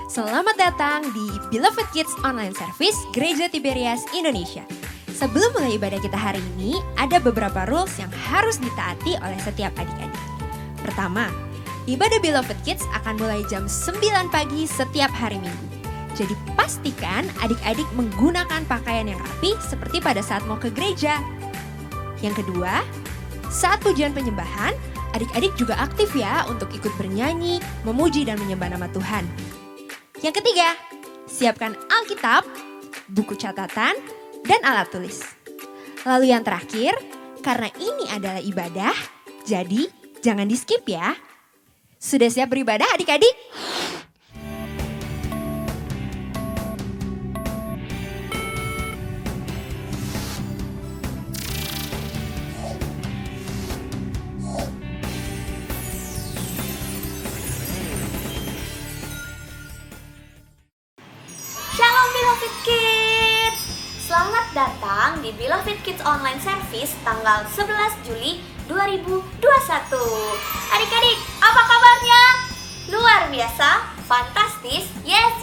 Selamat datang di Beloved Kids Online Service Gereja Tiberias Indonesia. Sebelum mulai ibadah kita hari ini, ada beberapa rules yang harus ditaati oleh setiap adik-adik. Pertama, ibadah Beloved Kids akan mulai jam 9 pagi setiap hari Minggu. Jadi pastikan adik-adik menggunakan pakaian yang rapi seperti pada saat mau ke gereja. Yang kedua, saat pujian penyembahan, adik-adik juga aktif ya untuk ikut bernyanyi, memuji dan menyembah nama Tuhan. Yang ketiga, siapkan Alkitab, buku catatan, dan alat tulis. Lalu yang terakhir, karena ini adalah ibadah, jadi jangan di skip ya. Sudah siap beribadah adik-adik? Shalom Beloved Kids! Selamat datang di Beloved Kids Online Service tanggal 11 Juli 2021. Adik-adik, apa kabarnya? Luar biasa? Fantastis? Yes!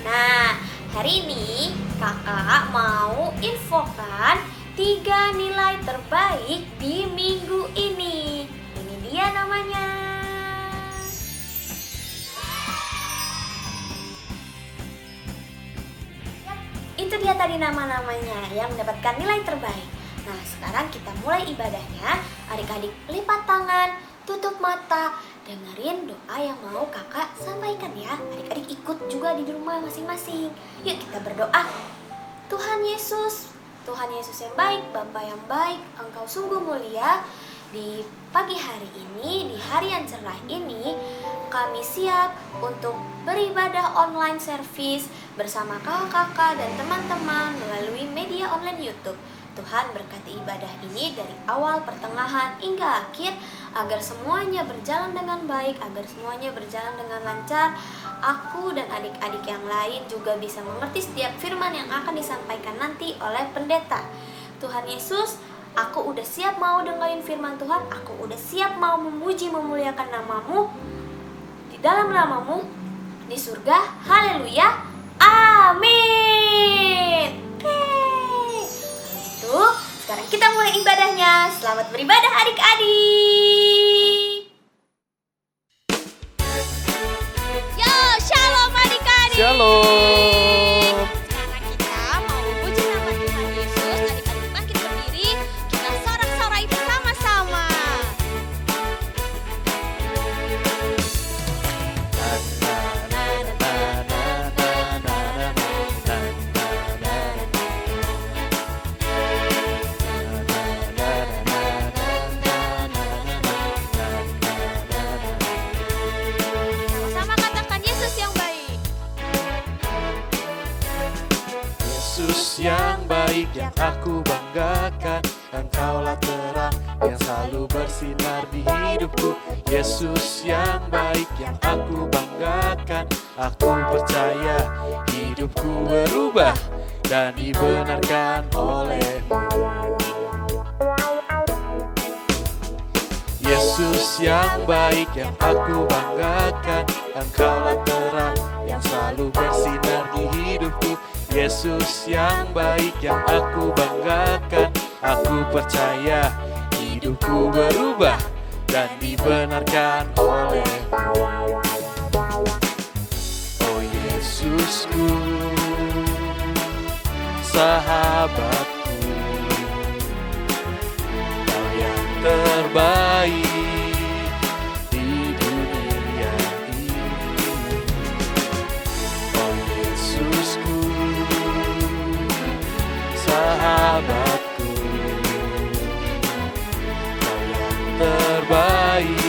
Nah, hari ini kakak mau infokan 3 nilai terbaik di minggu ini. Ini dia namanya. Itu dia tadi nama-namanya yang mendapatkan nilai terbaik. Nah, sekarang kita mulai ibadahnya. Adik-adik lipat tangan, tutup mata, dengerin doa yang mau kakak sampaikan ya. Adik-adik ikut juga di rumah masing-masing. Yuk kita berdoa. Tuhan Yesus yang baik, Bapa yang baik, Engkau sungguh mulia. Di pagi hari ini, di hari yang cerah ini, kami siap untuk beribadah online service bersama kakak-kakak dan teman-teman melalui media online YouTube. Tuhan berkati ibadah ini dari awal, pertengahan, hingga akhir, agar semuanya berjalan dengan baik, agar semuanya berjalan dengan lancar. Aku dan adik-adik yang lain juga bisa mengerti setiap firman yang akan disampaikan nanti oleh pendeta. Tuhan Yesus, aku udah siap mau dengerin firman Tuhan. Aku udah siap mau memuji, memuliakan nama-Mu. Di dalam nama-Mu, di surga. Haleluya. Amin. Kalau gitu, sekarang kita mulai ibadahnya. Selamat beribadah adik-adik. Yo, shalom adik-adik. Shalom. Sekarang kita mau memuji nama Tuhan Yesus. Adik-adik bangkit berdiri. Kita sorak-sorai bersama-sama. Sama-sama katakan Yesus yang baik. Yesus yang baik yang aku banggakan, Engkaulah terang yang selalu bersinar di hidupku. Yesus yang baik yang aku banggakan, aku percaya hidupku berubah dan dibenarkan oleh-Mu. Yesus yang baik yang aku banggakan, Engkaulah terang yang selalu bersinar di hidupku. Yesus yang baik yang aku banggakan, aku percaya hidupku berubah dan dibenarkan oleh-Mu. Oh Yesusku, sahabatku, Kau yang terbaik di dunia ini. Oh Yesusku, sahabatku, Kau yang terbaik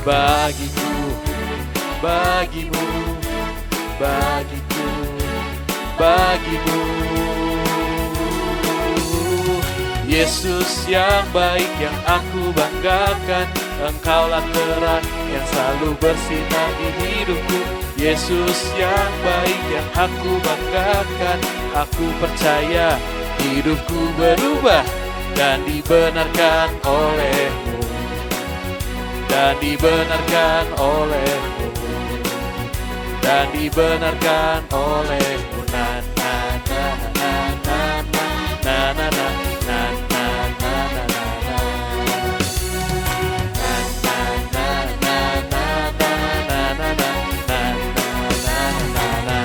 bagiku, bagimu, bagiku, bagimu. Yesus yang baik yang aku banggakan, Engkaulah terang yang selalu bersinar di hidupku. Yesus yang baik yang aku banggakan, aku percaya hidupku berubah dan dibenarkan oleh-Mu, dan dibenarkan oleh-Mu. dan dibenarkan oleh-Mu. Na na na na na na na na na na na na na na.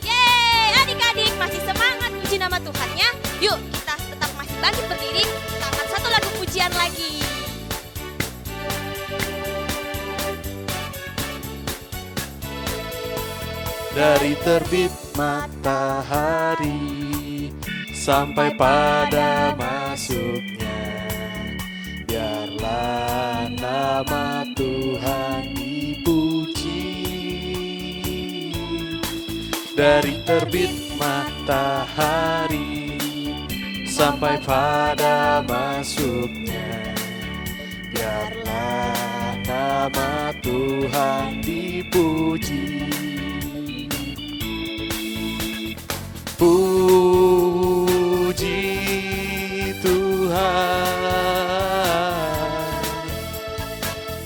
Yeay, adik-adik masih semangat puji nama Tuhannya? Yuk kita tetap masih bangkit berdiri, kita akan satu lagu pujian lagi. Dari terbit matahari sampai pada masuknya, biarlah nama Tuhan dipuji. Dari terbit matahari sampai pada masuknya, biarlah nama Tuhan dipuji. Puji Tuhan,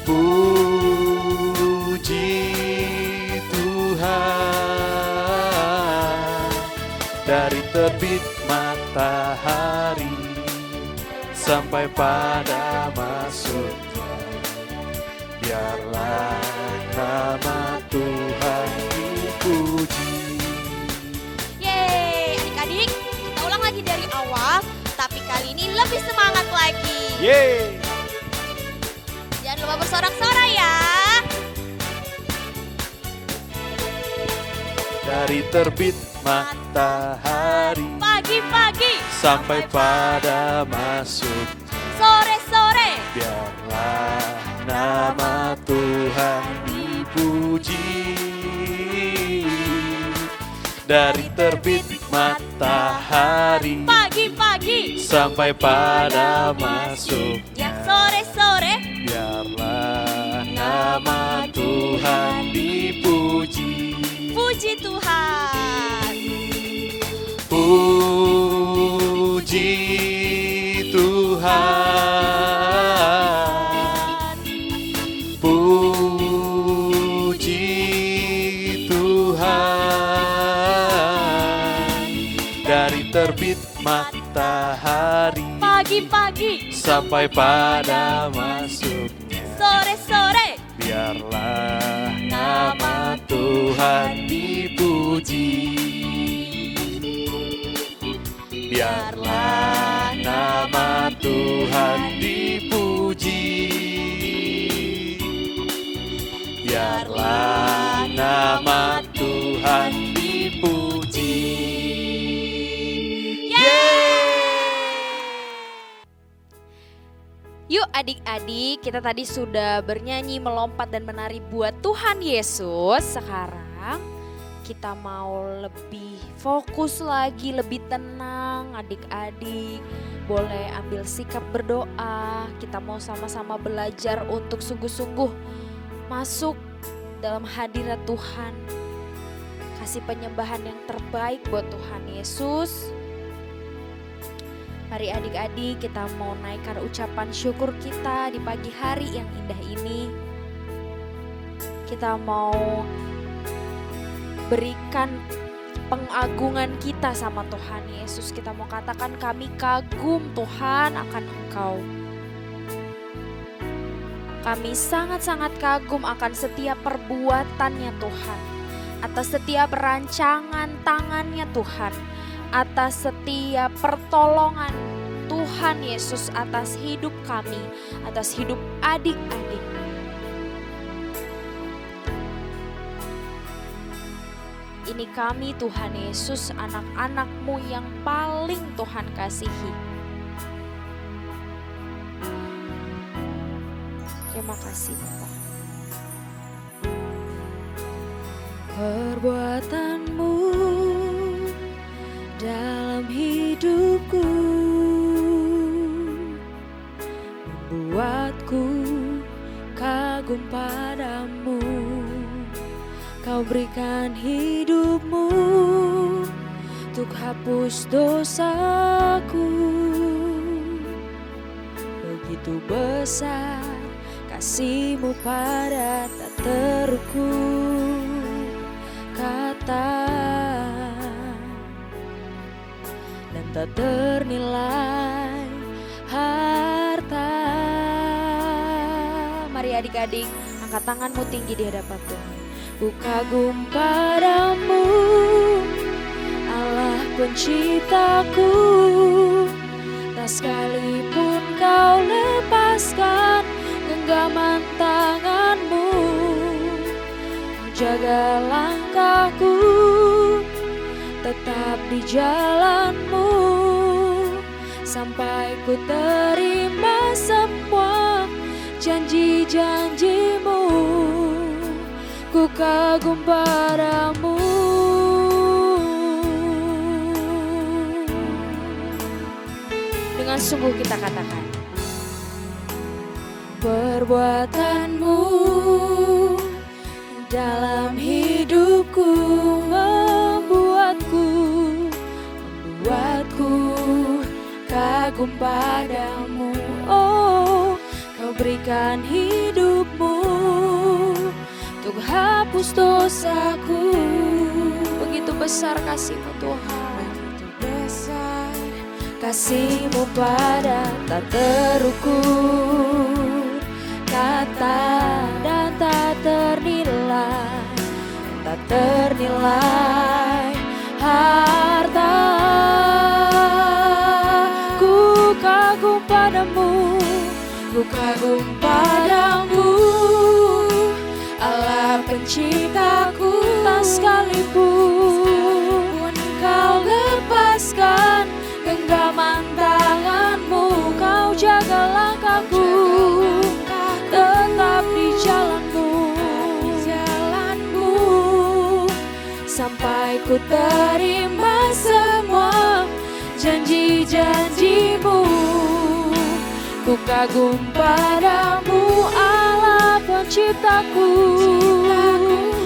puji Tuhan. Dari terbit matahari sampai pada masuknya, biarlah nama Tuhan dipuji. Adik-adik, kita ulang lagi dari awal, tapi kali ini lebih semangat lagi. Yeay! Jangan lupa bersorak-sorai ya. Dari terbit matahari Pagi-pagi, sampai pada masuk, sore-sore, biarlah nama Tuhan dipuji. Dari terbit matahari pagi-pagi, sampai pada masuk, ya sore-sore, biarlah nama Tuhan dipuji. puji Tuhan. Puji Tuhan, puji Tuhan. Dari terbit matahari Pagi-pagi, sampai pada masuknya, sore-sore, biarlah nama Tuhan dipuji. Biarlah nama Tuhan dipuji. Biarlah nama Tuhan dipuji. Yuk adik-adik, kita tadi sudah bernyanyi, melompat dan menari buat Tuhan Yesus. Sekarang kita mau lebih fokus lagi, lebih tenang. Adik-adik boleh ambil sikap berdoa. Kita mau sama-sama belajar untuk sungguh-sungguh masuk dalam hadirat Tuhan. Kasih penyembahan yang terbaik buat Tuhan Yesus. Mari adik-adik kita mau naikkan ucapan syukur kita di pagi hari yang indah ini. Kita mau berikan pengagungan kita sama Tuhan Yesus. Kita mau katakan kami kagum Tuhan akan Engkau. Kami sangat-sangat kagum akan setiap perbuatannya Tuhan. Atas setiap rancangan tangannya Tuhan. Atas setiap pertolongan Tuhan Yesus atas hidup kami, atas hidup adik-adik. Ini kami Tuhan Yesus, anak-anak-Mu yang paling Tuhan kasihi. Terima kasih Bapa. Perbuatan-Mu dalam hidupku membuatku kagum padamu. Kau berikan hidup-Mu untuk untuk hapus dosaku. Begitu besar kasih-Mu pada tak terukur kata dan tak ternilai harta. Mari adik-adik, angkat tanganmu tinggi di hadapan Tuhan. Ku kagum padamu, Allah penciptaku. Tak sekalipun kau lepaskan genggaman tanganmu. Kau jaga langkahku, tetap di jalanmu, sampai ku terima semua janji-janjimu. Ku kagum padamu. Dengan sungguh kita katakan, perbuatanmu dalam hidupku membuatku kagum padamu. Oh, kau berikan hidupmu untuk hapus dosaku. Begitu besar kasih-Mu Tuhan, begitu besar kasih-Mu pada tak terukur kata dan tak ternilai harta. Ku kagum padamu, ku kagum padamu, Allah penciptaku. Tak sekalipun kau lepaskan genggaman tanganmu. Kau jaga langkahku, tetap di jalanmu, sampai ku terima semua janji-janjimu. Ku kagum padamu, Allah penciptaku.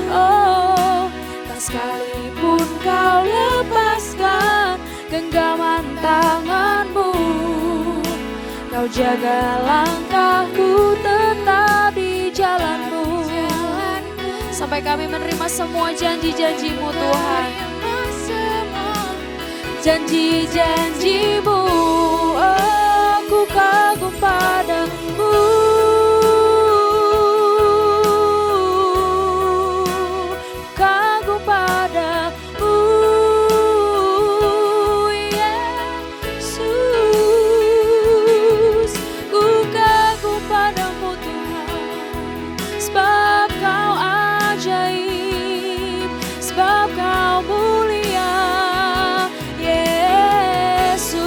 Oh, tak sekalipun kau lepaskan genggaman tanganmu. Kau jaga langkahku, tetap di jalanmu, sampai kami menerima semua janji-janjimu Tuhan. Janji-janjimu, oh, ku kagum padamu. Kagum padamu, Yesus. Ku kagum padamu Tuhan, sebab Kau ajaib, sebab Kau mulia, Yesus.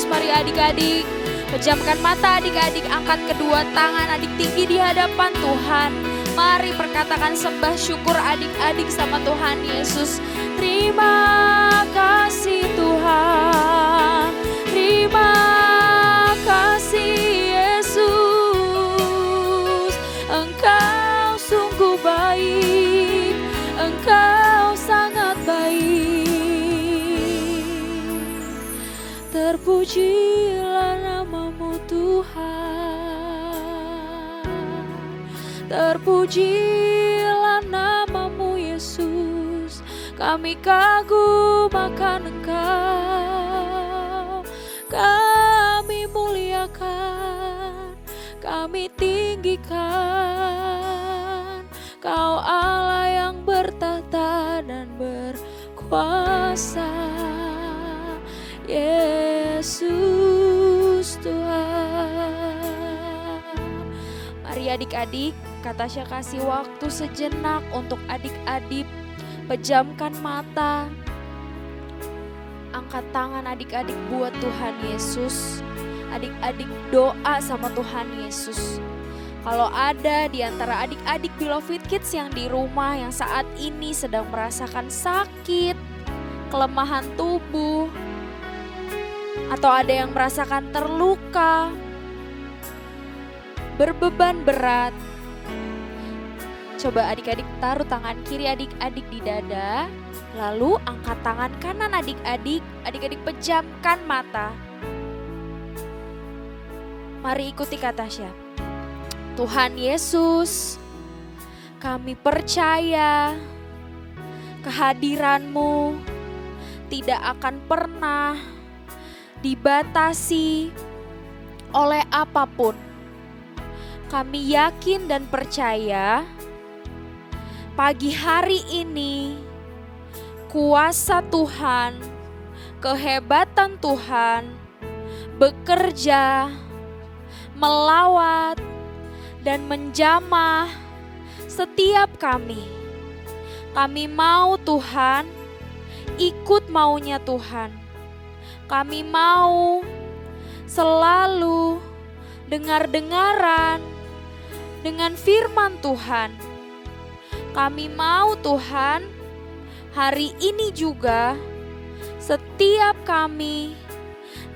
Mari adik-adik, pejamkan mata adik-adik, angkat kedua tangan adik tinggi di hadapan Tuhan. Mari perkatakan sembah syukur adik-adik sama Tuhan Yesus. Terima kasih Tuhan, terima kasih Yesus. Engkau sungguh baik, Engkau sangat baik. Terpujilah nama-Mu Tuhan, terpujilah nama-Mu Yesus. Kami kagum akan Engkau, kami muliakan, kami tinggikan. Kau Allah yang bertahta dan berkuasa, Yesus Tuhan. Mari adik-adik, Kak Tasya kasih waktu sejenak untuk adik-adik. Pejamkan mata, angkat tangan adik-adik buat Tuhan Yesus. Adik-adik doa sama Tuhan Yesus. Kalau ada di antara adik-adik Beloved Kids yang di rumah yang saat ini sedang merasakan sakit, kelemahan tubuh, atau ada yang merasakan terluka, berbeban berat, Coba adik-adik taruh tangan kiri adik-adik di dada. Lalu angkat tangan kanan adik-adik. Adik-adik pejamkan mata. Mari ikuti kata Tasya. Tuhan Yesus, kami percaya kehadiran-Mu tidak akan pernah dibatasi oleh apapun. Kami yakin dan percaya pagi hari ini kuasa Tuhan, kehebatan Tuhan bekerja, melawat dan menjamah setiap kami. Kami mau Tuhan ikut maunya Tuhan. Kami mau selalu dengar-dengaran dengan firman Tuhan. Kami mau Tuhan hari ini juga setiap kami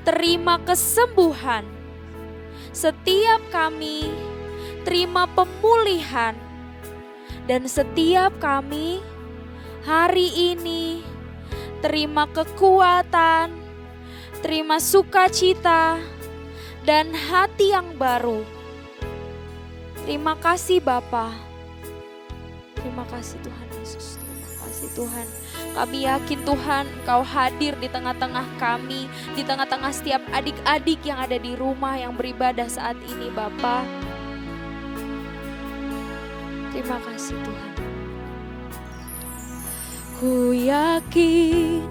terima kesembuhan. Setiap kami terima pemulihan. Dan setiap kami hari ini terima kekuatan, terima sukacita dan hati yang baru. Terima kasih Bapa. Terima kasih Tuhan Yesus. Terima kasih Tuhan. Kami yakin Tuhan Engkau hadir di tengah-tengah kami, di tengah-tengah setiap adik-adik yang ada di rumah yang beribadah saat ini Bapa. Terima kasih Tuhan. Ku yakin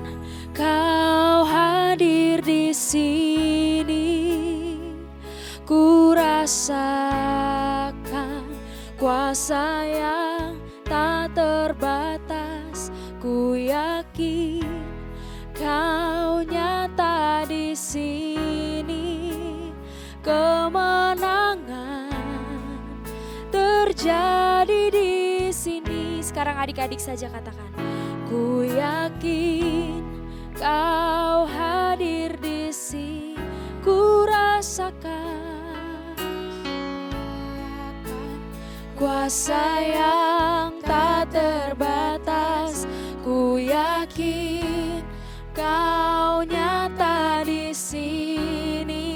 Kau hadir di sini. Ku rasakan kuasa yang tak terbatas. Ku yakin Kau nyata di sini. Kemenangan terjadi di sini. Sekarang adik-adik saja katakan. Ku yakin Kau hadir di sini. Ku rasakan kuasa yang tak terbatas. Ku yakin Kau nyata di sini.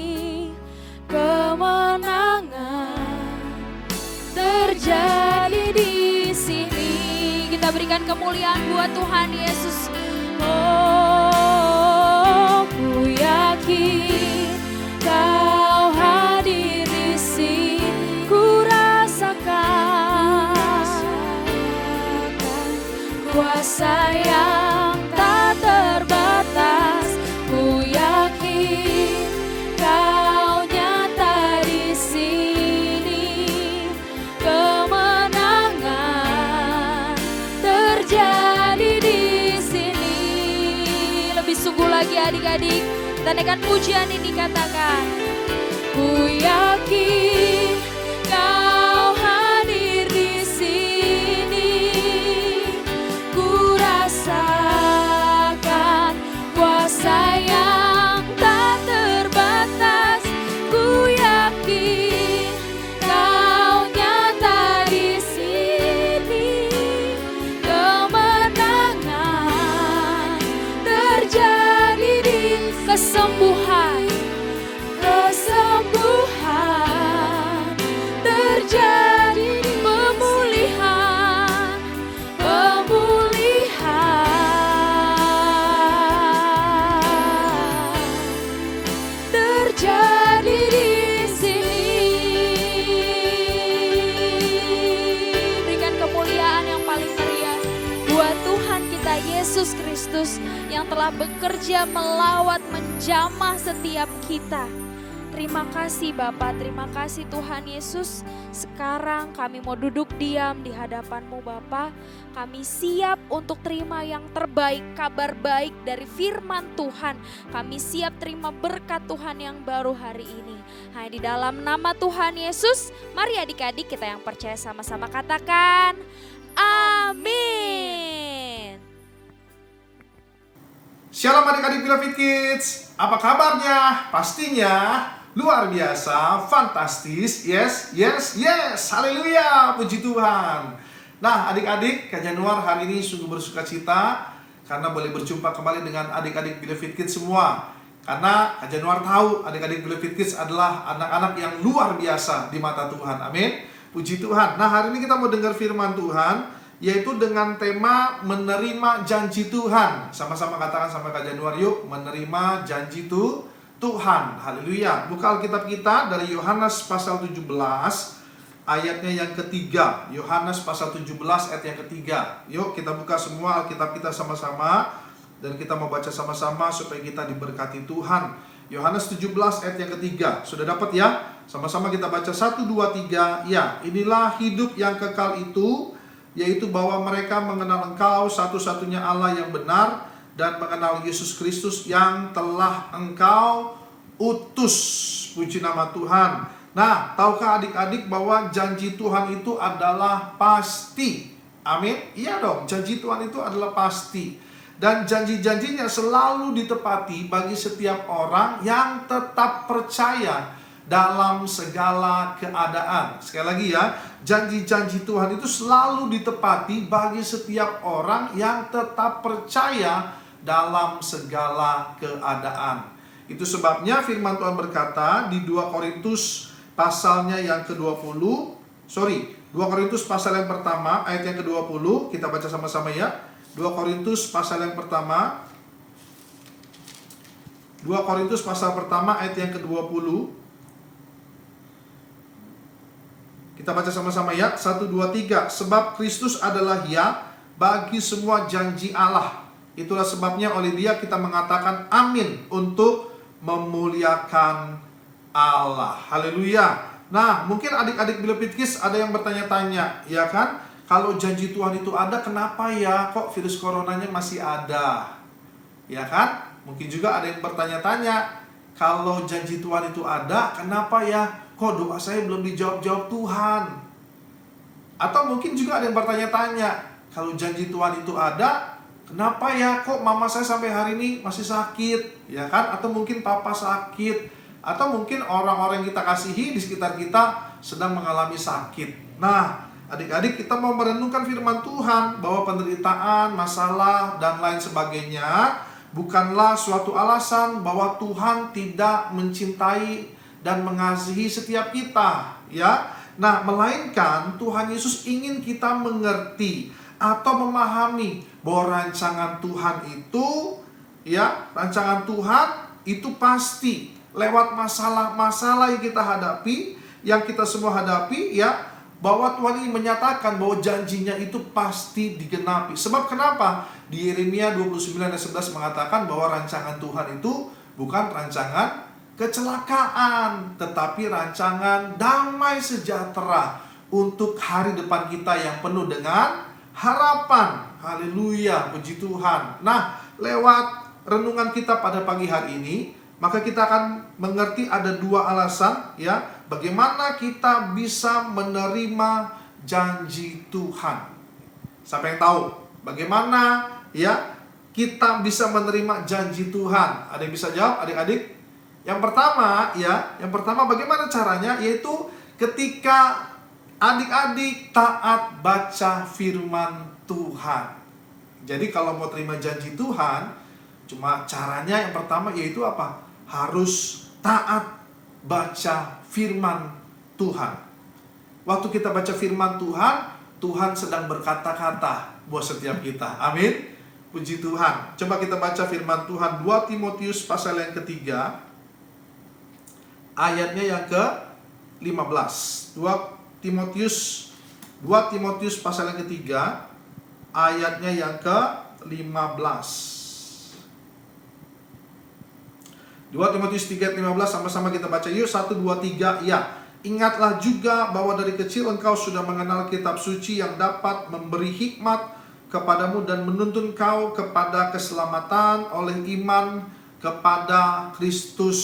Kemenangan terjadi di sini. Kita berikan kemuliaan buat Tuhan Yesus. Oh, ku yakin Kau hadir di sini. Ku rasakan kuasa yang tak terbatas. Ku yakin Kau nyata di sini. Kemenangan terjadi di sini. Lebih sungguh lagi adik-adik, kita naikkan pujian ini, katakan. Ku yakin Kau hadir di sini. Ku rasakan kuasa yang tak terbatas. Ku yakin Kau nyata di sini. Kemenangan terjadi di kesembuhan. Kesembuhan terjadi, pemulihan, pemulihan terjadi di sini. Berikan kemuliaan yang paling meriah buat Tuhan kita Yesus Kristus yang telah bekerja melawat menjamah setiap kita. Terima kasih Bapa, terima kasih Tuhan Yesus. Sekarang kami mau duduk diam di hadapan-Mu Bapa. Kami siap untuk terima yang terbaik, kabar baik dari firman Tuhan. Kami siap terima berkat Tuhan yang baru hari ini. Hanya di dalam nama Tuhan Yesus, mari adik-adik kita yang percaya sama-sama katakan, amin. Shalom adik-adik Beloved Kids, apa kabarnya? Pastinya luar biasa, fantastis, yes, haleluya, puji Tuhan. Nah, adik-adik, Kak Januar hari ini sungguh bersuka cita karena boleh berjumpa kembali dengan adik-adik Beloved Kids semua. Karena Kak Januar tahu adik-adik Beloved Kids adalah anak-anak yang luar biasa di mata Tuhan. Amin. Puji Tuhan. Nah, hari ini kita mau dengar firman Tuhan, yaitu dengan tema menerima janji Tuhan. Sama-sama katakan sama Kak Januar yuk, menerima janji Tuhan. Haleluya. Buka Alkitab kita dari Yohanes pasal 17 ayatnya yang ketiga. Yohanes pasal 17 ayat yang ketiga. Yuk kita buka semua Alkitab kita sama-sama, dan kita mau baca sama-sama supaya kita diberkati Tuhan. Yohanes 17 ayat yang ketiga. Sudah dapat ya? Sama-sama kita baca 1, 2, 3. Ya, inilah hidup yang kekal itu, yaitu bahwa mereka mengenal Engkau satu-satunya Allah yang benar, dan mengenal Yesus Kristus yang telah Engkau utus. Puji nama Tuhan. Nah, tahukah adik-adik bahwa janji Tuhan itu adalah pasti? Amin? Iya dong, janji Tuhan itu adalah pasti. Dan janji-janjinya selalu ditepati bagi setiap orang yang tetap percaya dalam segala keadaan. Sekali lagi ya, janji-janji Tuhan itu selalu ditepati bagi setiap orang yang tetap percaya dalam segala keadaan. Itu sebabnya firman Tuhan berkata di 2 Korintus pasalnya yang ke-20, 2 Korintus pasal yang pertama ayat yang ke-20, kita baca sama-sama ya. 2 Korintus pasal yang pertama, 2 Korintus pasal pertama ayat yang ke-20. Kita baca sama-sama ya. 1, 2, 3. Sebab Kristus adalah ya bagi semua janji Allah. Itulah sebabnya oleh Dia kita mengatakan amin untuk memuliakan Allah. Haleluya. Nah, mungkin adik-adik Beloved Kids ada yang bertanya-tanya, ya kan? Kalau janji Tuhan itu ada, kenapa ya kok virus coronanya masih ada? Ya kan? Mungkin juga ada yang bertanya-tanya, kalau janji Tuhan itu ada, kenapa ya kok doa saya belum dijawab-jawab Tuhan? Atau mungkin juga ada yang bertanya-tanya, kalau janji Tuhan itu ada, kenapa ya kok mama saya sampai hari ini masih sakit? Ya kan? Atau mungkin papa sakit? Atau mungkin orang-orang yang kita kasihi di sekitar kita sedang mengalami sakit. Nah, adik-adik, kita mau merenungkan firman Tuhan bahwa penderitaan, masalah, dan lain sebagainya bukanlah suatu alasan bahwa Tuhan tidak mencintai dan mengasihi setiap kita, ya. Nah, melainkan Tuhan Yesus ingin kita mengerti atau memahami bahwa rancangan Tuhan itu, ya, rancangan Tuhan itu pasti lewat masalah-masalah yang kita hadapi, yang kita semua hadapi, ya. Bahwa Tuhan ini menyatakan bahwa janjinya itu pasti digenapi. Sebab kenapa? Di Yeremia 29 ayat 11 mengatakan bahwa rancangan Tuhan itu bukan rancangan kecelakaan, tetapi rancangan damai sejahtera untuk hari depan kita yang penuh dengan harapan. Haleluya, puji Tuhan. Nah, lewat renungan kita pada pagi hari ini, maka kita akan mengerti ada dua alasan, ya, bagaimana kita bisa menerima janji Tuhan. Siapa yang tahu bagaimana, ya, kita bisa menerima janji Tuhan? Ada yang bisa jawab, adik-adik? Yang pertama, ya, bagaimana caranya? Yaitu ketika adik-adik taat baca firman Tuhan. Jadi kalau mau terima janji Tuhan, cuma caranya yang pertama yaitu apa? Harus taat baca firman Tuhan. Waktu kita baca firman Tuhan, Tuhan sedang berkata-kata buat setiap kita. Amin. Puji Tuhan. Coba kita baca firman Tuhan 2 Timotius pasal yang ketiga, ayatnya yang ke-15. 2 Timotius pasal yang ketiga, ayatnya yang ke-15. 2 Timotius 3:15, sama-sama kita baca yuk. 1, 2, 3. Ya, ingatlah juga bahwa dari kecil engkau sudah mengenal kitab suci yang dapat memberi hikmat kepadamu dan menuntun kau kepada keselamatan oleh iman kepada Kristus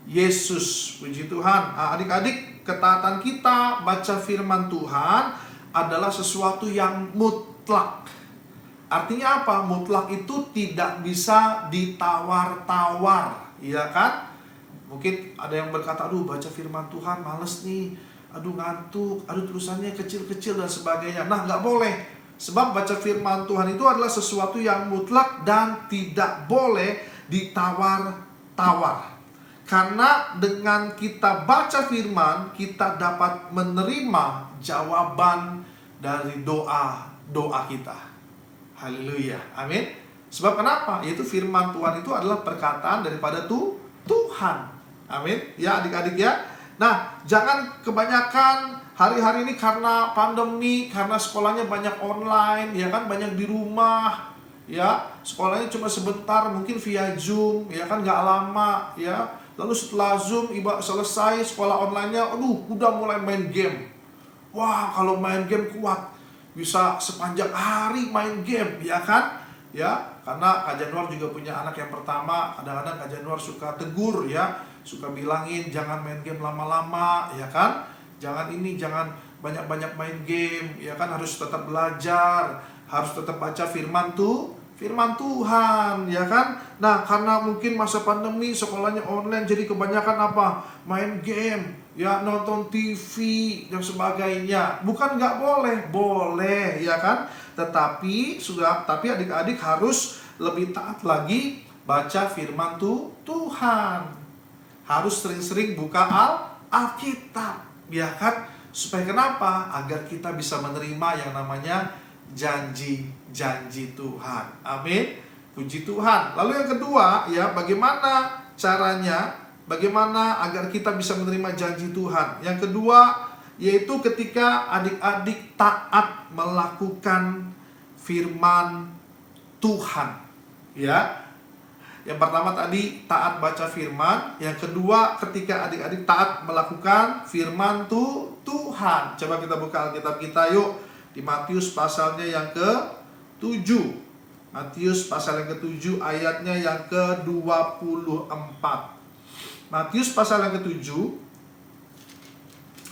Yesus. Puji Tuhan. Adik-adik, ketaatan kita baca firman Tuhan adalah sesuatu yang mutlak. Artinya apa? Mutlak itu tidak bisa ditawar-tawar, iya kan? Mungkin ada yang berkata, aduh baca firman Tuhan males nih, aduh ngantuk, aduh tulisannya kecil-kecil dan sebagainya. Nah, nggak boleh. Sebab baca firman Tuhan itu adalah sesuatu yang mutlak dan tidak boleh ditawar-tawar. Karena dengan kita baca firman, kita dapat menerima jawaban dari doa kita. Haleluya, amin. Sebab kenapa? Yaitu firman Tuhan itu adalah perkataan daripada Tuhan. Amin, ya adik-adik ya. Nah, jangan kebanyakan hari-hari ini karena pandemi, karena sekolahnya banyak online, ya kan, banyak di rumah, ya, sekolahnya cuma sebentar, mungkin via Zoom, ya kan, nggak lama, ya. Lalu setelah Zoom, selesai sekolah online-nya, udah mulai main game. Wah, kalau main game kuat, bisa sepanjang hari main game, ya kan? Ya, karena Kak Januar juga punya anak yang pertama, kadang-kadang Kak Januar suka tegur, ya, suka bilangin jangan main game lama-lama, ya kan? Jangan banyak-banyak main game, ya kan, harus tetap belajar, harus tetap baca firman Tuhan, ya kan. Nah, karena mungkin masa pandemi sekolahnya online, jadi kebanyakan apa? Main game, ya, nonton TV dan sebagainya. Bukan nggak boleh, ya kan. Tetapi adik-adik harus lebih taat lagi baca firman Tuhan. Harus sering-sering buka Alkitab, ya kan. Supaya kenapa? Agar kita bisa menerima yang namanya janji-janji Tuhan. Amin. Puji Tuhan. Lalu yang kedua, ya, bagaimana caranya? Bagaimana agar kita bisa menerima janji Tuhan? Yang kedua, yaitu ketika adik-adik taat melakukan firman Tuhan. Ya. Yang pertama tadi taat baca firman. Yang kedua, ketika adik-adik taat melakukan firman Tuhan. Coba kita buka Alkitab kita yuk. Di Matius pasalnya yang ke-7. Matius pasal yang ke-7 ayatnya yang ke-24. Matius pasal yang ke-7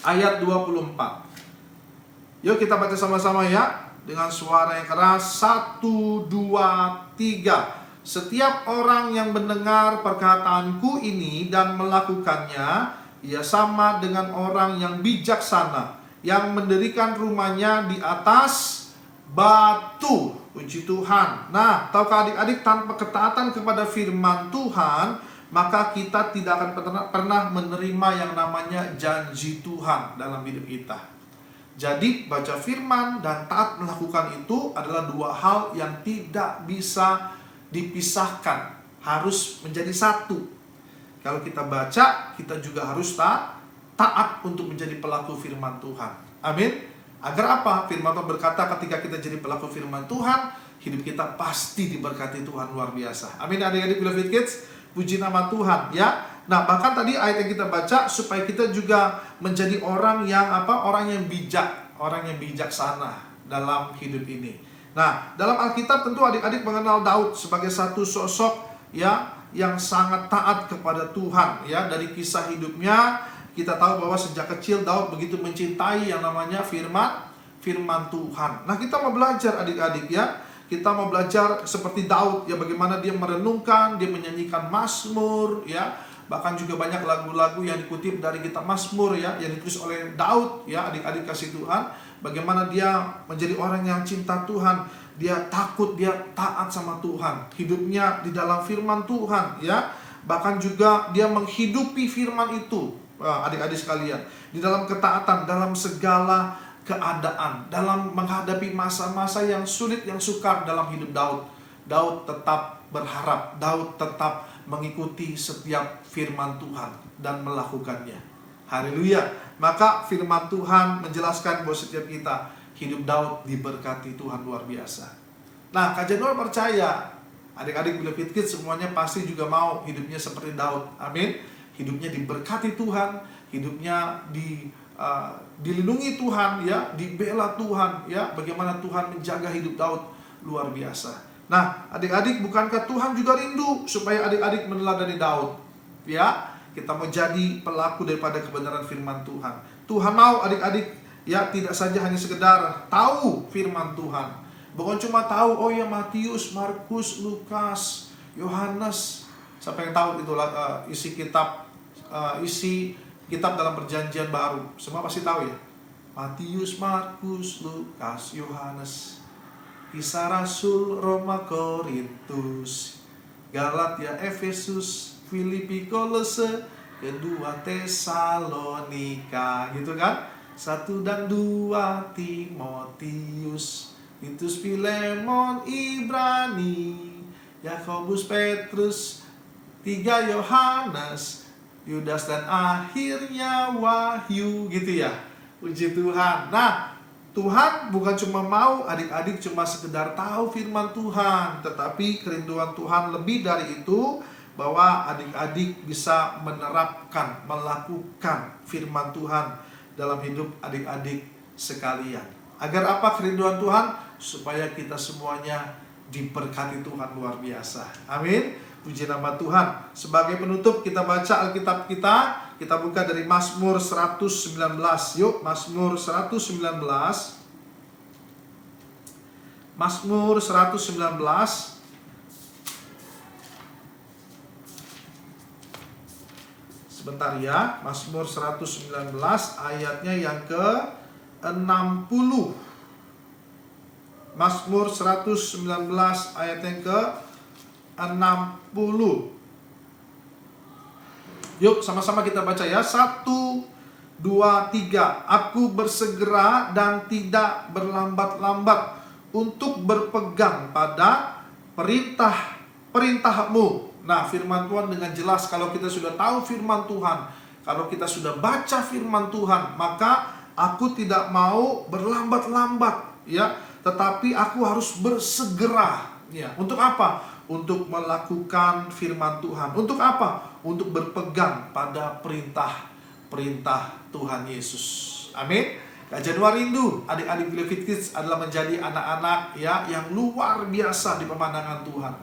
ayat 24. Yuk kita baca sama-sama ya, dengan suara yang keras. 1, 2, 3. Setiap orang yang mendengar perkataanku ini dan melakukannya, ia sama dengan orang yang bijaksana yang mendirikan rumahnya di atas batu. Puji Tuhan. Nah, tahukah adik-adik, tanpa ketaatan kepada firman Tuhan, maka kita tidak akan pernah menerima yang namanya janji Tuhan dalam hidup kita. Jadi, baca firman dan taat melakukan itu adalah dua hal yang tidak bisa dipisahkan. Harus menjadi satu. Kalau kita baca, kita juga harus taat untuk menjadi pelaku firman Tuhan. Amin. Agar apa? Firman Tuhan berkata ketika kita jadi pelaku firman Tuhan, hidup kita pasti diberkati Tuhan luar biasa. Amin adik-adik Beloved Kids. Puji nama Tuhan ya. Nah, bahkan tadi ayat yang kita baca supaya kita juga menjadi orang yang Orang yang bijak, orang yang bijaksana dalam hidup ini. Nah, dalam Alkitab tentu adik-adik mengenal Daud sebagai satu sosok ya yang sangat taat kepada Tuhan ya. Dari kisah hidupnya kita tahu bahwa sejak kecil Daud begitu mencintai yang namanya firman Tuhan. Nah, kita mau belajar adik-adik ya. Kita mau belajar seperti Daud ya, bagaimana dia merenungkan, dia menyanyikan mazmur ya. Bahkan juga banyak lagu-lagu yang dikutip dari kitab Mazmur ya, yang ditulis oleh Daud ya, adik-adik kasih Tuhan. Bagaimana dia menjadi orang yang cinta Tuhan, dia takut, dia taat sama Tuhan. Hidupnya di dalam firman Tuhan ya. Bahkan juga dia menghidupi firman itu. Adik-adik sekalian, di dalam ketaatan, dalam segala keadaan, dalam menghadapi masa-masa yang sulit, yang sukar dalam hidup Daud, Daud tetap berharap, Daud tetap mengikuti setiap firman Tuhan dan melakukannya. Haleluya. Maka firman Tuhan menjelaskan bahwa setiap kita, hidup Daud diberkati Tuhan luar biasa. Nah, Kak Januar percaya adik-adik Beloved Kids semuanya pasti juga mau hidupnya seperti Daud. Amin. Hidupnya diberkati Tuhan, hidupnya dilindungi Tuhan ya, dibela Tuhan ya. Bagaimana Tuhan menjaga hidup Daud luar biasa. Nah, adik-adik, bukankah Tuhan juga rindu supaya adik-adik meneladani Daud? Ya, kita mau jadi pelaku daripada kebenaran firman Tuhan. Tuhan mau adik-adik ya tidak saja hanya sekedar tahu firman Tuhan. Bukan cuma tahu, oh ya Matius, Markus, Lukas, Yohanes. Siapa yang tahu itulah isi kitab, isi kitab dalam perjanjian baru. Semua pasti tahu ya. Matius, Markus, Lukas, Yohanes, Kisah Rasul, Roma, Korintus, Galatia, Efesus, Filipi, Kolose, kedua Tesalonika, gitu kan? 1 dan 2 Timotius, Titus, Filemon, Ibrani, Yakobus, Petrus, 3 Yohanes, Yudas, dan akhirnya Wahyu, gitu ya. Puji Tuhan. Nah, Tuhan bukan cuma mau adik-adik cuma sekedar tahu firman Tuhan, tetapi kerinduan Tuhan lebih dari itu, bahwa adik-adik bisa menerapkan, melakukan firman Tuhan dalam hidup adik-adik sekalian. Agar apa kerinduan Tuhan? Supaya kita semuanya diberkati Tuhan luar biasa. Amin. Puji nama Tuhan. Sebagai penutup kita baca Alkitab kita. Kita buka dari Mazmur 119. Yuk, Mazmur 119. Mazmur 119. Sebentar ya, Mazmur 119 ayatnya yang ke-60. Mazmur 119 ayat yang ke-60. Yuk sama-sama kita baca ya. 1, 2, 3. Aku bersegera dan tidak berlambat-lambat untuk berpegang pada perintah-perintah-Mu. Nah, firman Tuhan dengan jelas, kalau kita sudah tahu firman Tuhan, kalau kita sudah baca firman Tuhan, maka aku tidak mau berlambat-lambat, ya, tetapi aku harus bersegera, ya. Untuk apa? Untuk melakukan firman Tuhan. Untuk apa? Untuk berpegang pada perintah-perintah Tuhan Yesus. Amin. Kak Januar rindu adik-adik Beloved Kids adalah menjadi anak-anak ya yang luar biasa di pemandangan Tuhan.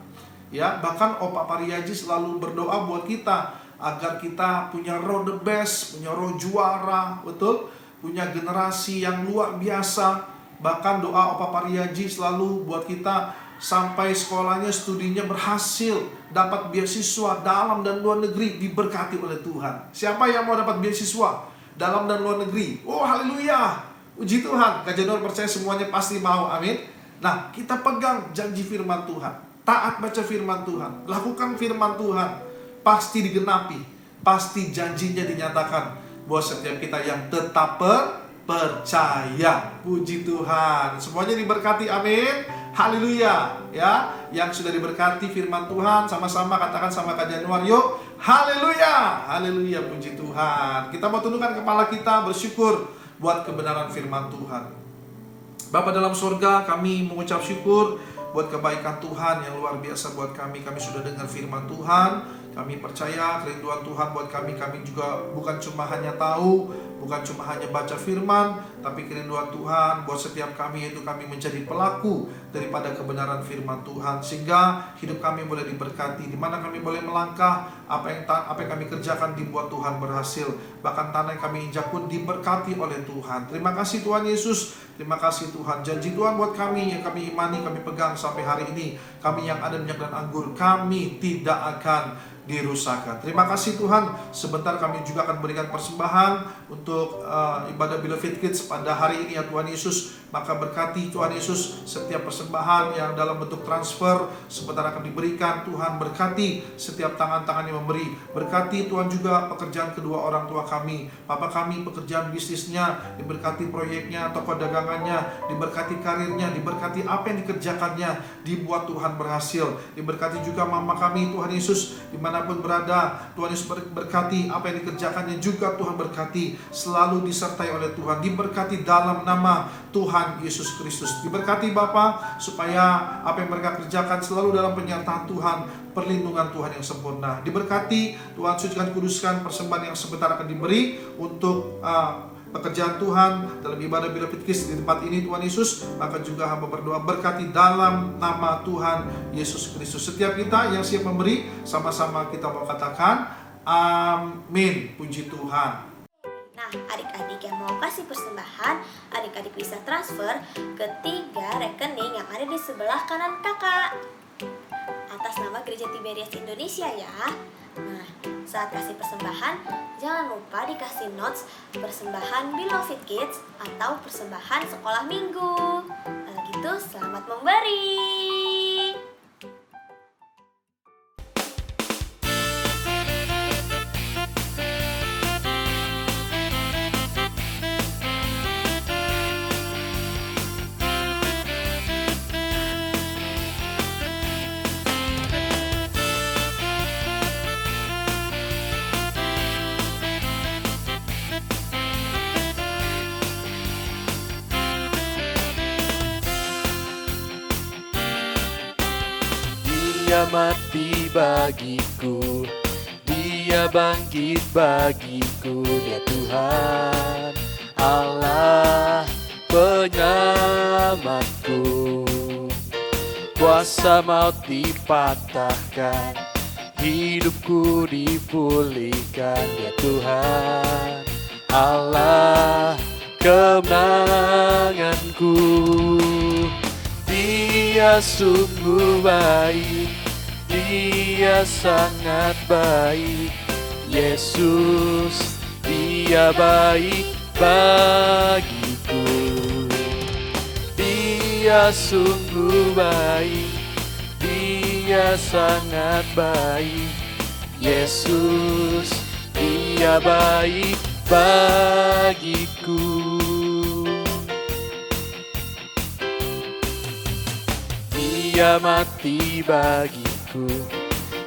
Ya, bahkan Opa Pariaji selalu berdoa buat kita agar kita punya roh the best, punya roh juara, betul? Punya generasi yang luar biasa. Bahkan doa Opa Pariaji selalu buat kita sampai sekolahnya, studinya berhasil, dapat beasiswa dalam dan luar negeri, diberkati oleh Tuhan. Siapa yang mau dapat beasiswa dalam dan luar negeri? Oh, haleluya, puji Tuhan. Kak Januar percaya semuanya pasti mau, amin. Nah, kita pegang janji firman Tuhan, taat baca firman Tuhan, lakukan firman Tuhan, pasti digenapi, pasti janjinya dinyatakan buat setiap kita yang tetap percaya. Puji Tuhan. Semuanya diberkati, amin. Haleluya. Ya, yang sudah diberkati firman Tuhan, sama-sama katakan sama Kak Januar, yuk. Haleluya. Haleluya, puji Tuhan. Kita mau tundukkan kepala kita, bersyukur buat kebenaran firman Tuhan. Bapa dalam surga, kami mengucap syukur buat kebaikan Tuhan yang luar biasa buat kami. Kami sudah dengar firman Tuhan. Kami percaya kerinduan Tuhan buat kami. Kami juga bukan cuma hanya tahu, bukan cuma hanya baca firman, tapi kerinduan Tuhan buat setiap kami, yaitu kami menjadi pelaku daripada kebenaran firman Tuhan, sehingga hidup kami boleh diberkati. Di mana kami boleh melangkah, apa yang kami kerjakan dibuat Tuhan berhasil. Bahkan tanah yang kami injak pun diberkati oleh Tuhan. Terima kasih Tuhan Yesus. Terima kasih Tuhan. Janji Tuhan buat kami yang kami imani, kami pegang sampai hari ini. Kami yang ada minyak dan anggur, kami tidak akan dirusakkan. Terima kasih Tuhan. Sebentar kami juga akan berikan persembahan untuk ibadah Beloved Kids pada hari ini ya Tuhan Yesus. Maka berkati Tuhan Yesus setiap persembahan yang dalam bentuk transfer sebentar akan diberikan. Tuhan berkati setiap tangan-tangan yang memberi. Berkati Tuhan juga pekerjaan kedua orang tua kami. Papa kami pekerjaan bisnisnya, diberkati proyeknya, toko dagangannya, diberkati karirnya, diberkati apa yang dikerjakannya, dibuat Tuhan berhasil. Diberkati juga mama kami Tuhan Yesus, dimanapun berada. Tuhan Yesus berkati apa yang dikerjakannya juga Tuhan berkati. Selalu disertai oleh Tuhan. Diberkati dalam nama Tuhan Yesus Kristus. Diberkati Bapa, supaya apa yang mereka kerjakan selalu dalam penyertaan Tuhan, perlindungan Tuhan yang sempurna. Diberkati Tuhan, sucikan, kuduskan persembahan yang sebentar akan diberi untuk pekerjaan Tuhan dalam ibadah Beloved Kids di tempat ini Tuhan Yesus. Maka juga hamba berdoa berkati dalam nama Tuhan Yesus Kristus. Setiap kita yang siap memberi, sama-sama kita mau katakan amin. Puji Tuhan. Nah, adik-adik yang mau kasih persembahan, adik-adik bisa transfer ke 3 rekening yang ada di sebelah kanan kakak atas nama Gereja Tiberias Indonesia ya. Nah, saat kasih persembahan, jangan lupa dikasih notes persembahan Beloved Kids atau persembahan sekolah minggu. Kalau gitu, selamat memberi. Dia mati bagiku, Dia bangkit bagiku. Dia Tuhan Allah penyelamatku. Kuasa maut dipatahkan, hidupku dipulihkan. Dia Tuhan Allah kemenanganku. Dia sungguh baik, Dia sangat baik. Yesus, Dia baik bagiku. Dia sungguh baik, Dia sangat baik. Yesus, Dia baik bagiku. Dia mati bagiku,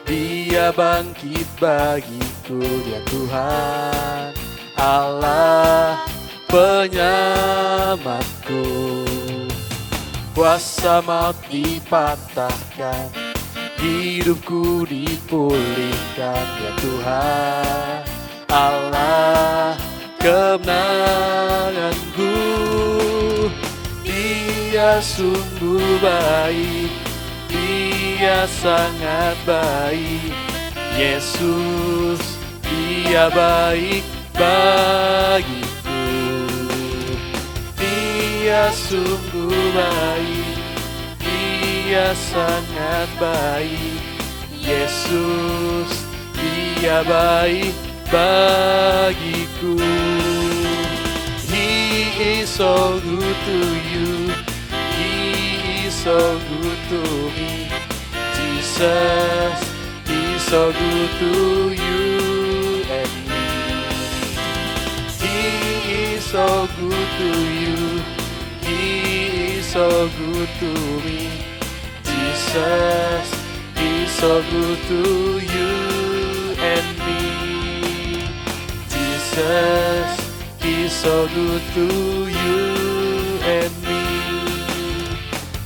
Dia bangkit bagiku. Dia Tuhan Allah penyelamatku. Kuasa maut dipatahkan, hidupku dipulihkan. Dia Tuhan Allah kemenanganku. Dia sungguh baik, Dia sangat baik. Yesus, Dia baik bagiku. Dia sungguh baik, Dia sangat baik. Yesus, Dia baik bagiku. He is so good to you, He is so good to me. Jesus, He's so good to you and me. He is so good to you, He is so good to me. Jesus, He's so good to you and me. Jesus, He's so good to you and me.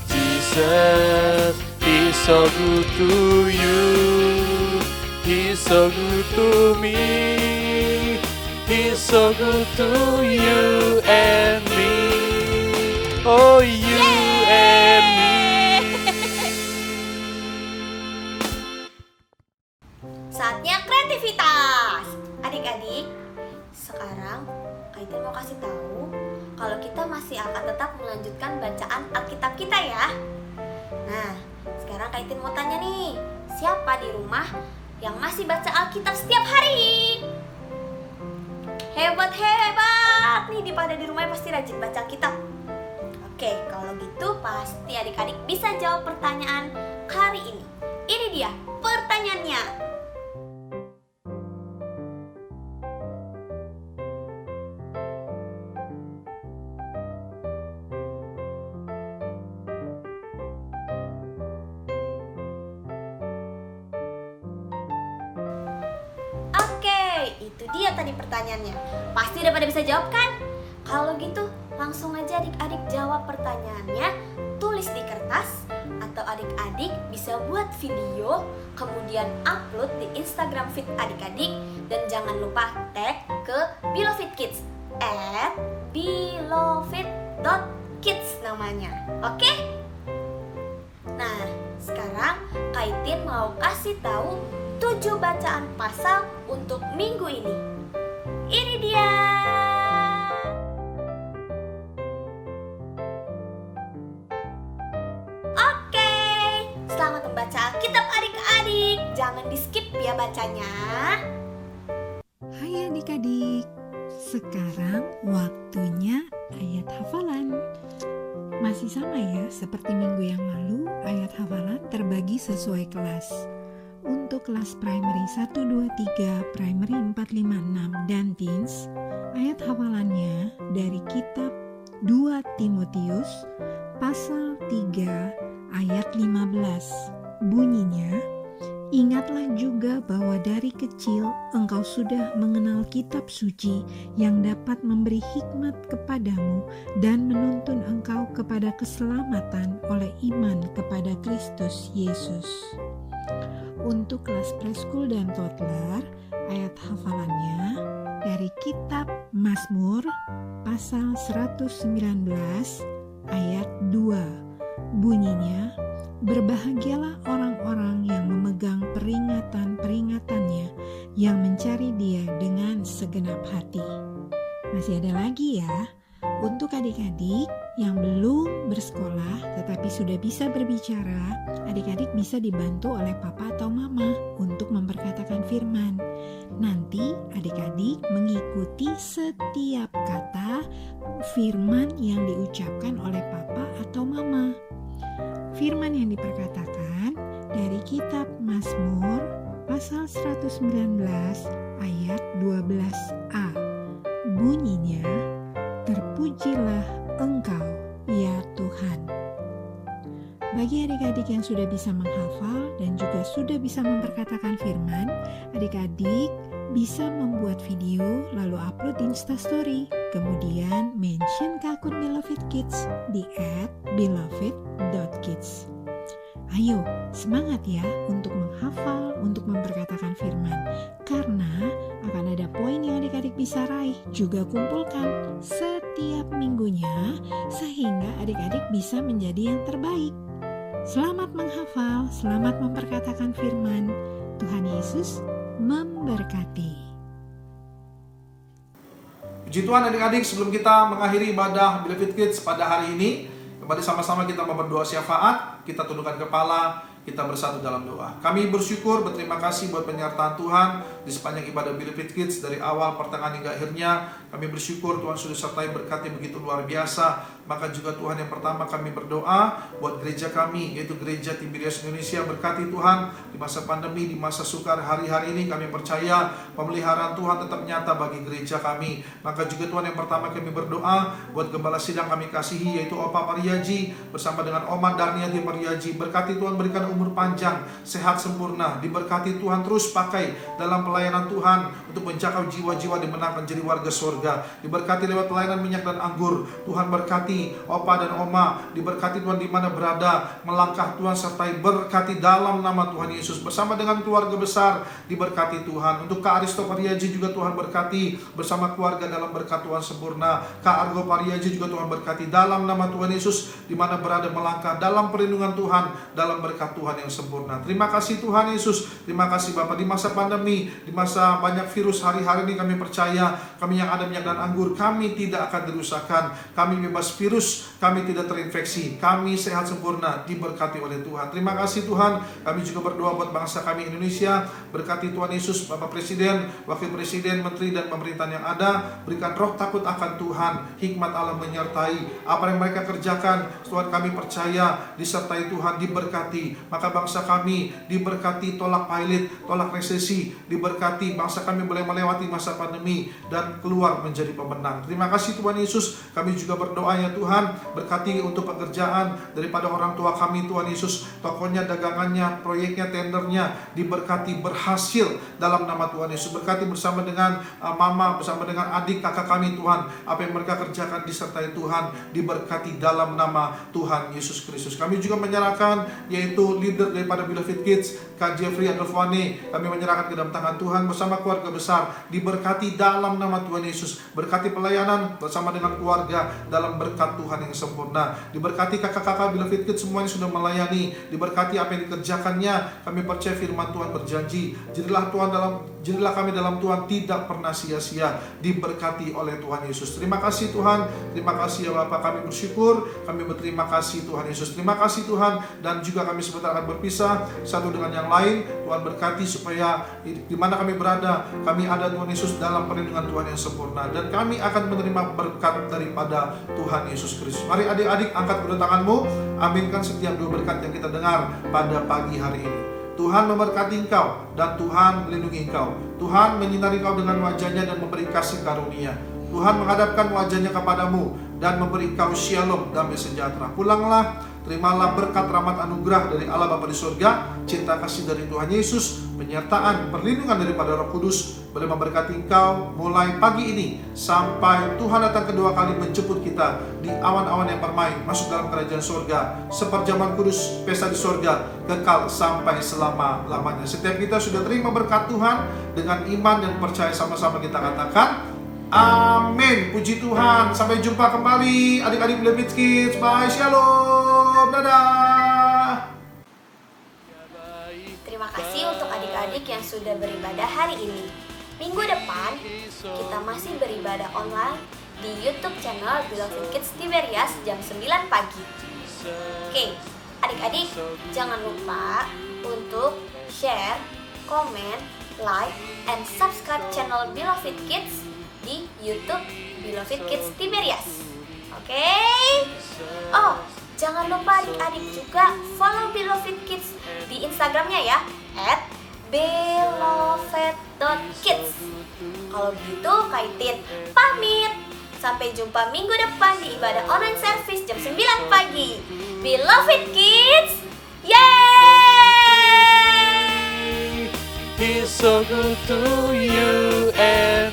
Jesus, He's so good to you. He's so good to me. He's so good to you and me. Oh, you and me. Saatnya kreativitas. Adik-adik, sekarang Kaitin mau kasih tahu kalau kita masih akan tetap melanjutkan bacaan Alkitab kita ya. Nah, sekarang Kaitin mau tanya nih, siapa di rumah yang masih baca Alkitab setiap hari? Hebat nih, pada di rumahnya pasti rajin baca Alkitab. Oke, kalau gitu pasti adik-adik bisa jawab pertanyaan hari ini. Ini dia pertanyaannya. Itu dia tadi pertanyaannya. Pasti udah pada bisa jawab kan? Kalau gitu langsung aja adik-adik jawab pertanyaannya. Tulis di kertas atau adik-adik bisa buat video, kemudian upload di Instagram feed adik-adik. Dan jangan lupa tag ke Beloved Kids @beloved.kids namanya. Oke? Nah, sekarang Kaitin mau kasih tahu 7 bacaan pasal untuk minggu ini. Ini dia. Oke, selamat membaca Alkitab adik-adik. Jangan di skip ya bacanya. Hai adik-adik, sekarang waktunya ayat hafalan. Masih sama ya, seperti minggu yang lalu, ayat hafalan terbagi sesuai kelas. Untuk kelas primary 1, 2, 3, primary 4, 5, 6, dan teens, ayat hafalannya dari kitab 2 Timotius pasal 3 ayat 15. Bunyinya, ingatlah juga bahwa dari kecil engkau sudah mengenal kitab suci yang dapat memberi hikmat kepadamu dan menuntun engkau kepada keselamatan oleh iman kepada Kristus Yesus. Untuk kelas preschool dan toddler, ayat hafalannya dari kitab Mazmur pasal 119 ayat 2. Bunyinya, berbahagialah orang-orang yang memegang peringatan-peringatannya, yang mencari Dia dengan segenap hati. Masih ada lagi ya, untuk adik-adik yang belum bersekolah tetapi sudah bisa berbicara, adik-adik bisa dibantu oleh papa atau mama untuk memperkatakan firman. Nanti adik-adik mengikuti setiap kata firman yang diucapkan oleh papa atau mama. Firman yang diperkatakan dari kitab Mazmur pasal 119 ayat 12a. Bunyinya, terpujilah Engkau ya Tuhan. Bagi adik-adik yang sudah bisa menghafal dan juga sudah bisa memperkatakan firman, adik-adik bisa membuat video lalu upload di Instastory. Kemudian mention ke akun Beloved Kids di @beloved.kids. Ayo, semangat ya untuk menghafal, untuk memperkatakan firman. Karena akan ada poin yang adik-adik bisa raih, juga kumpulkan setiap minggunya sehingga adik-adik bisa menjadi yang terbaik. Selamat menghafal, selamat memperkatakan firman. Tuhan Yesus memberkati. Puji Tuhan adik-adik, sebelum kita mengakhiri ibadah Beloved Kids pada hari ini, kembali sama-sama kita mau berdoa syafaat, kita tundukkan kepala, kita bersatu dalam doa. Kami bersyukur, berterima kasih buat penyertaan Tuhan di sepanjang ibadah Beloved Kids dari awal, pertengahan hingga akhirnya. Kami bersyukur Tuhan sudah sertai berkati begitu luar biasa. Maka juga Tuhan yang pertama kami berdoa buat gereja kami, yaitu Gereja Tiberias Indonesia. Berkati Tuhan di masa pandemi, di masa sukar hari-hari ini, kami percaya pemeliharaan Tuhan tetap nyata bagi gereja kami. Maka juga Tuhan yang pertama kami berdoa buat gembala sidang kami kasihi, yaitu Opa Pariaji bersama dengan Oma Darniati Pariaji. Berkati Tuhan, berikan umur panjang, sehat sempurna. Diberkati Tuhan, terus pakai dalam pelayanan Tuhan untuk menjangkau jiwa-jiwa dimenangkan jadi warga surga. Diberkati lewat pelayanan minyak dan anggur. Tuhan berkati Opa dan Oma, diberkati Tuhan di mana berada, melangkah Tuhan sertai berkati dalam nama Tuhan Yesus. Bersama dengan keluarga besar diberkati Tuhan. Untuk Kak Aristo Pariaji juga Tuhan berkati bersama keluarga dalam berkat Tuhan sempurna. Kak Argo Pariaji juga Tuhan berkati dalam nama Tuhan Yesus, di mana berada melangkah dalam perlindungan Tuhan, dalam berkat Tuhan yang sempurna. Terima kasih Tuhan Yesus, terima kasih Bapa. Di masa pandemi, di masa banyak virus hari-hari ini, kami percaya kami yang ada minyak dan anggur, kami tidak akan dirusakkan, kami bebas virus, kami tidak terinfeksi, kami sehat sempurna, diberkati oleh Tuhan. Terima kasih Tuhan. Kami juga berdoa buat bangsa kami Indonesia. Berkati Tuhan Yesus, Bapak Presiden, Wakil Presiden, Menteri dan pemerintahan yang ada. Berikan roh takut akan Tuhan, hikmat Allah menyertai apa yang mereka kerjakan. Tuhan, kami percaya disertai Tuhan, diberkati. Maka bangsa kami diberkati, tolak pailit, tolak resesi, diberkati. Bangsa kami boleh melewati masa pandemi dan keluar menjadi pemenang. Terima kasih Tuhan Yesus. Kami juga berdoa ya Tuhan, berkati untuk pekerjaan daripada orang tua kami Tuhan Yesus. Tokonya, dagangannya, proyeknya, tendernya diberkati, berhasil dalam nama Tuhan Yesus. Berkati bersama dengan mama, bersama dengan adik, kakak kami Tuhan. Apa yang mereka kerjakan disertai Tuhan, diberkati dalam nama Tuhan Yesus Kristus. Kami juga menyerahkan yaitu leader daripada Beloved Kids, Kak Jeffrey Adolfwane. Kami menyerahkan ke dalam tangan Tuhan bersama keluarga besar, diberkati dalam nama Tuhan Yesus. Berkati pelayanan bersama dengan keluarga dalam berkat Tuhan yang sempurna. Diberkati kakak-kakak Beloved Kids semuanya sudah melayani. Diberkati apa yang dikerjakannya. Kami percaya firman Tuhan berjanji, jadilah kami dalam Tuhan tidak pernah sia-sia. Diberkati oleh Tuhan Yesus. Terima kasih Tuhan. Terima kasih ya Bapak, kami bersyukur. Kami berterima kasih Tuhan Yesus. Terima kasih kasih Tuhan, dan juga kami sebentar akan berpisah satu dengan yang lain. Tuhan berkati supaya di mana kami berada, kami ada Tuhan Yesus dalam perlindungan Tuhan yang sempurna, dan kami akan menerima berkat daripada Tuhan Yesus Kristus. Mari adik-adik angkat kedua tanganmu, aminkan setiap dua berkat yang kita dengar pada pagi hari ini. Tuhan memberkati engkau dan Tuhan melindungi engkau. Tuhan menyinari engkau dengan wajahnya dan memberi kasih karunia. Tuhan menghadapkan wajahnya kepadamu dan memberi engkau shalom, damai sejahtera. Pulanglah, terimalah berkat rahmat anugerah dari Allah Bapa di surga, cinta kasih dari Tuhan Yesus, penyertaan, perlindungan daripada Roh Kudus boleh memberkati engkau mulai pagi ini sampai Tuhan datang kedua kali menjemput kita di awan-awan yang permai masuk dalam kerajaan surga, seperjamuan kudus pesta di surga, kekal sampai selama-lamanya. Setiap kita sudah terima berkat Tuhan dengan iman dan percaya, sama-sama kita katakan amin. Puji Tuhan. Sampai jumpa kembali adik-adik Beloved Kids. Bye, shalom, dadah. Terima kasih untuk adik-adik yang sudah beribadah hari ini. Minggu depan kita masih beribadah online di YouTube channel Beloved Kids Tiberias jam 9 pagi. Oke, adik-adik jangan lupa untuk share, komen, like, and subscribe channel Beloved Kids di YouTube Beloved Kids Tiberias. Oke? Oh, jangan lupa adik-adik juga follow Beloved Kids di Instagramnya ya, @beloved.kids. Kalau gitu Kaitin pamit. Sampai jumpa minggu depan di ibadah online service jam 9 pagi. Beloved Kids, yay! He's so good to you and